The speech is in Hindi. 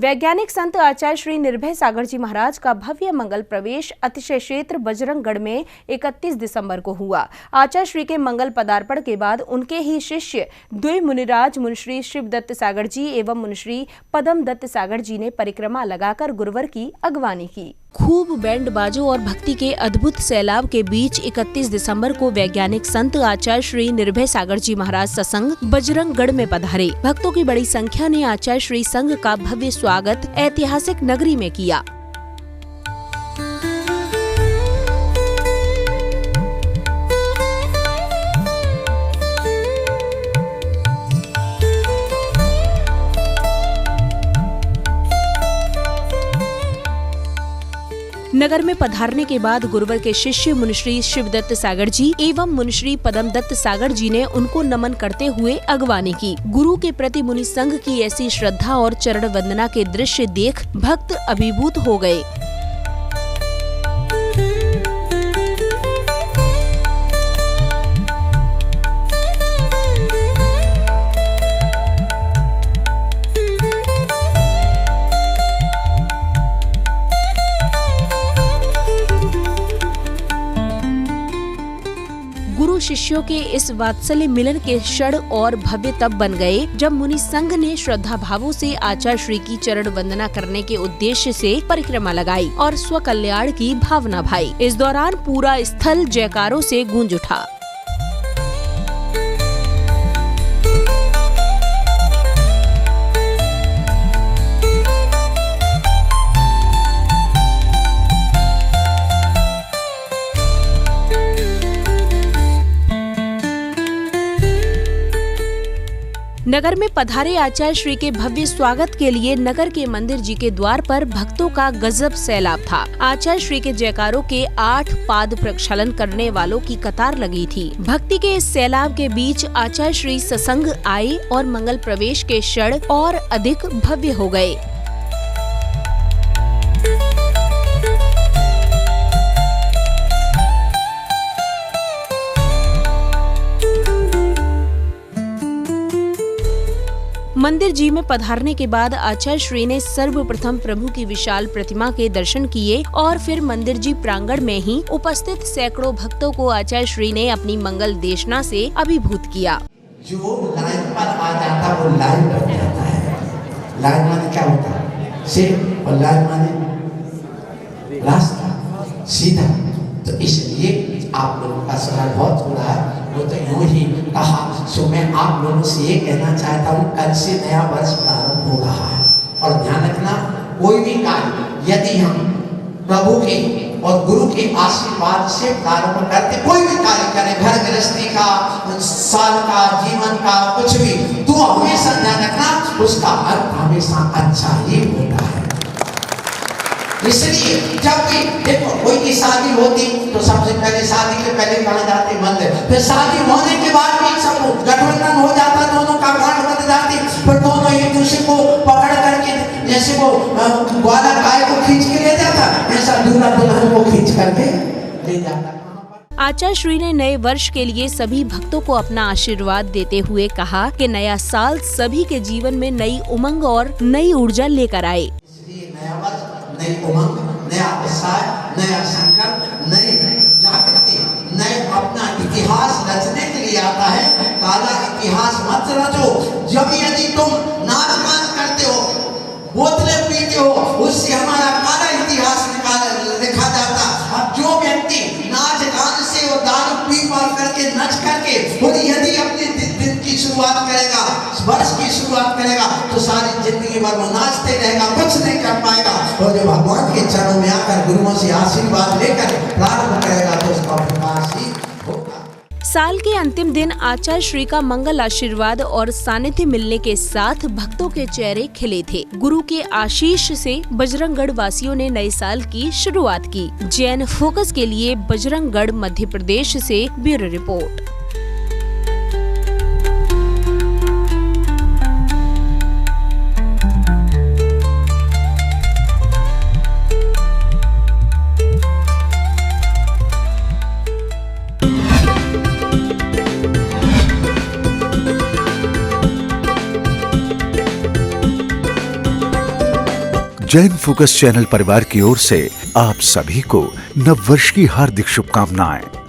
वैज्ञानिक संत आचार्य श्री निर्भय सागर जी महाराज का भव्य मंगल प्रवेश अतिशय क्षेत्र बजरंगगढ़ में 31 दिसंबर को हुआ। आचार्य श्री के मंगल पदार्पण के बाद उनके ही शिष्य द्वि मुनिराज मुनिश्री शिवदत्त सागर जी एवं मुनिश्री पदम दत्त सागर जी ने परिक्रमा लगाकर गुरुवर की अगवानी की। खूब बैंड बाजों और भक्ति के अद्भुत सैलाब के बीच 31 दिसंबर को वैज्ञानिक संत आचार्य श्री निर्भय सागर जी महाराज सत्संग बजरंगगढ़ में पधारे। भक्तों की बड़ी संख्या ने आचार्य श्री संघ का भव्य स्वागत ऐतिहासिक नगरी में किया। नगर में पधारने के बाद गुरुवर के शिष्य मुनिश्री शिवदत्त सागर जी एवं मुनिश्री पदम दत्त सागर जी ने उनको नमन करते हुए अगवानी की। गुरु के प्रति मुनि संघ की ऐसी श्रद्धा और चरण वंदना के दृश्य देख भक्त अभिभूत हो गए। गुरु शिष्यों के इस वात्सल्य मिलन के क्षण और भव्य तब बन गए जब मुनि संघ ने श्रद्धा भावों से आचार्य श्री की चरण वंदना करने के उद्देश्य से परिक्रमा लगाई और स्वकल्याण की भावना भाई। इस दौरान पूरा स्थल जयकारों से गूंज उठा। नगर में पधारे आचार्य श्री के भव्य स्वागत के लिए नगर के मंदिर जी के द्वार पर भक्तों का गजब सैलाब था। आचार्य श्री के जयकारों के 8 पाद प्रक्षालन करने वालों की कतार लगी थी। भक्ति के इस सैलाब के बीच आचार्य श्री सत्संग आए और मंगल प्रवेश के क्षण और अधिक भव्य हो गए। मंदिर जी में पधारने के बाद आचार्य श्री ने सर्वप्रथम प्रभु की विशाल प्रतिमा के दर्शन किए और फिर मंदिर जी प्रांगण में ही उपस्थित सैकड़ों भक्तों को आचार्य श्री ने अपनी मंगल देशना से अभिभूत किया। जो लाइन पर आ जाता वो लाइन बन जाता है। लाइन माने क्या होता है? सिर्फ और लाइन माने रास्ता सीधा। तो इसलिए आप लोगों का सवाल बहुत हो रहा है। वो तो यूं ही कहा। सो मैं आप लोगों से ये कहना चाहता हूँ, कल से नया वर्ष प्रारंभ हो रहा है और ध्यान रखना, कोई भी कार्य यदि हम प्रभु के और गुरु के आशीर्वाद से प्रारंभ करते, कोई भी कार्य करें, घर गृहस्थी का, साल का, जीवन का, कुछ भी, तो हमेशा ध्यान रखना उसका अर्थ हमेशा अच्छा ही होता है। इसलिए जब भी देखो कोई की शादी होती तो सबसे पहले शादी के पहले कहा जाते मंदिर, फिर शादी होने के बाद भी सब गठबंधन हो जाता, दोनों का गांठ बन जाती, फिर दोनों एक दूसरे को पकड़ करके जैसे वो ग्वाला गाय को खींच के ले जाता, ऐसा दूल्हा दुल्हन को खींच करके ले जाता। आचार्य श्री ने नए वर्ष के लिए सभी भक्तों को अपना आशीर्वाद देते हुए कहा कि नया साल सभी के जीवन में नई उमंग और नई ऊर्जा लेकर आए। इसलिए नया वर्ष नई उमंग, नया उत्साह, नया संकल्प, नई जागृति, नए अपना इतिहास रचने के लिए आता है। काला इतिहास मत रचो। जब यदि तुम नाच गान करते हो, बोतलें पीते हो, उससे हमारा काला इतिहास लिखा जाता। अब जो व्यक्ति नाच गान से और दारू पी पार करके नच करके और यदि अपने दिन की शुरुआत करेगा, वर्ष की शुरुआत करेगा, तो सारी जिंदगी भर वो नाचते रहेगा, कुछ नहीं कर पाएगा। और जब भगवान के चरणों में आकर गुरुओं से आशीर्वाद लेकर प्रारंभ करेगा तो उसका विकास ही होगा। साल के अंतिम दिन आचार्य श्री का मंगल आशीर्वाद और सानिध्य मिलने के साथ भक्तों के चेहरे खिले थे। गुरु के आशीष से बजरंगगढ़ वासियों ने नए साल की शुरुआत की। जैन फोकस के लिए बजरंगगढ़ मध्य प्रदेश से bureau report. Jain focus channel परिवार की ओर से आप सभी को नववर्ष की हार्दिक शुभकामनाएं।